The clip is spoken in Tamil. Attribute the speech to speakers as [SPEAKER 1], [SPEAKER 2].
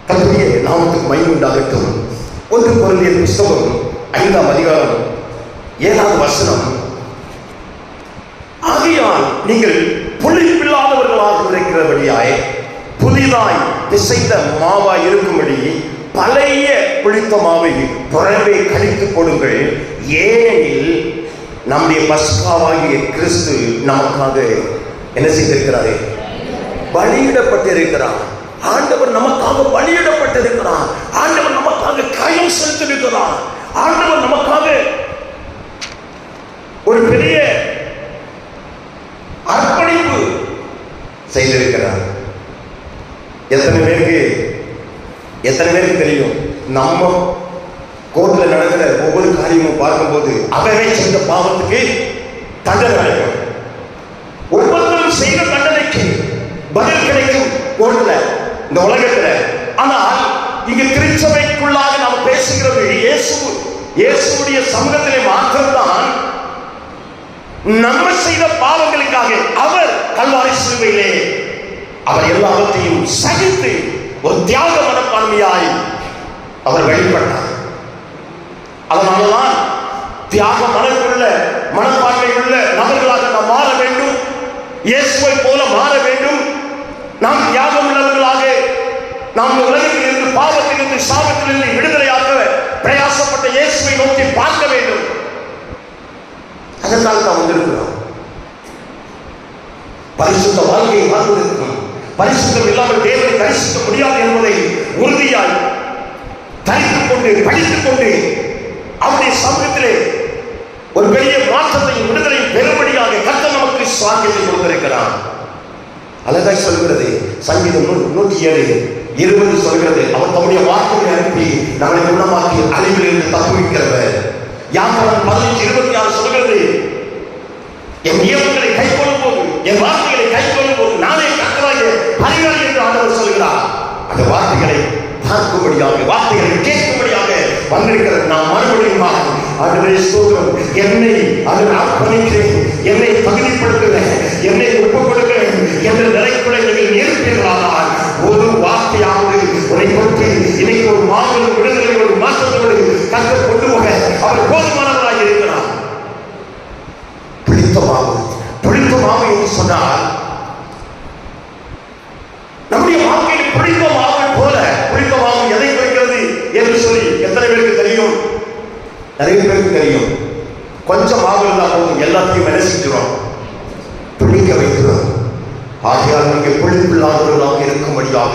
[SPEAKER 1] கர்த்தருடைய நாமத்துக்கு மகிமை உண்டாகட்டும். 1 கொரிந்தியர் புஸ்தகம் 5ஆம் அதிகாரம் 7வது வசனம், ஆகையால் நீங்கள் புளிப்பில்லாதவர்களாக இருக்கிறபடியாய் புதிதாய் பிசைந்த மாவாய் இருக்கும்படி பழைய புளித்த மாவை புறவே கழித்துக் கொடுங்கள். ஏனெனில் நம்முடைய பஸ்காவாகிய கிறிஸ்து நமக்காக என்ன செய்திருக்கிறாரே? பலியிடப்பட்டிருக்கிறார். ஆண்டவர் நமக்காக பலியிடப்பட்டிருக்கிறார். ஆண்டவர் நமக்காக காயம் செலுத்திருக்கிறார். ஆண்டவர் நமக்காக ஒரு பெரிய அர்ப்பணிப்பு செய்திருக்கிறார். எத்தனை பேருக்கு தெரியும்? நம்ம கோர்ட்ல நடக்கிற ஒவ்வொரு காரியமும் பார்க்கும்போது அவரை செய்த பாவத்துக்கு தண்டனை கிடைக்கும். ஒவ்வொருத்தரும் செய்த தண்டனைக்கு பதில் கிடைக்கும் கோர்ட்ல, இந்த உலகத்துல. ஆனால் இங்கு திருச்சபைக்குள்ளாக நாம் பேசுகிறது இயேசுவுடைய சமூகத்திலே மாத்திரம்தான் நம்ம செய்த பாவங்களுக்காக அவர் கல்வாரி சிலுவையிலே அவர் எல்லாவற்றையும் சகித்து ஒரு தியாக மனப்பான்மையாய் அவர் வெளிப்பட்டார். அதனால்தான் தியாக மனப்பான்மை உள்ள நபர்களாக நாம் மாற வேண்டும். இயேசுவை போல மாற வேண்டும். நாம் தியாகம் உள்ளவர்களாக நாம் உலகத்தில் இருந்து, பாவத்திலிருந்து, சாபத்திலிருந்து விடுதலையாக்க பிரயாசப்பட்ட இயேசுவை நோக்கி பார்க்க வேண்டும். அதனால் நாம் வந்திருக்கிறோம். பரிசுத்த வாழ்க்கையை வாழ்வதற்கும் பரிசுத்தம் இல்லாமல் தேவனை தரிசிக்க முடியாது என்பதை உறுதியாய் தரித்துக் கொண்டு படித்துக் கொண்டு அவருடைய சமூகத்திலே ஒரு பெரிய மாற்றத்தையும் விடுதலையும் பெரும்படியாக கர்த்தர் நமக்கு சாங்கியத்தை கொடுத்திருக்கிறார். அழகாய் சொல்கிறது சங்கீதம் 107:20 சொல்கிறது, அவர் தம்முடைய வார்த்தையை அனுப்பி நம்மை குணமாக்கி அழிவில் இருந்து தப்புவிக்கிறவர். யாக்கோபு 15:26 சொல்கிறது, என் நியமங்களை கைக்கொள்ளும் போது, என் வார்த்தைகளை கைக்கொள்ளும் போது நானே கர்த்தராகிய பரிகாரி என்று ஆண்டவர் சொல்கிறார். அந்த வார்த்தைகளை பார்க்கும்படியாக, வார்த்தைகளை கேட்கும்படியாக வந்திருக்கிறது. நாம் மறுபடியும் ஆண்டவரே ஸ்தோத்திரம், என்னை அர்ப்பணிக்கிறேன், என்னை தகுதிப்படுத்துகிறேன், என்னை ஒப்புக் கொடுக்கிறேன் என்ற நிலைக்குள்ளே நீங்கள் இருப்பீர்களானால் ஒரு வார்த்தையாவது உன்னை பற்றி இன்னைக்கு ஒரு மாபெரும் விடுதலை, ஒரு மாற்றத்தோடு கர்த்தர் கொண்டு போக அவர் போதுமானவராக இருக்கிறார். பிடித்த மாவு என்று சொன்னால் நம்முடைய வாழ்க்கையில் பிடித்த மாவை போல, பிடித்த மாவு எதை குறிக்கிறது என்று சொல்லி எத்தனை பேருக்கு தெரியும்? நிறைய பேருக்கு தெரியும். கொஞ்சம் மாவு இருந்தால் போதும், எல்லாத்தையும் நினைச்சிக்கிறோம், பிடிக்க வைக்கிறோம். ஆகையால் நீங்கள் பிடிப்பில்லாதவர்களாக இருக்கும்படியாக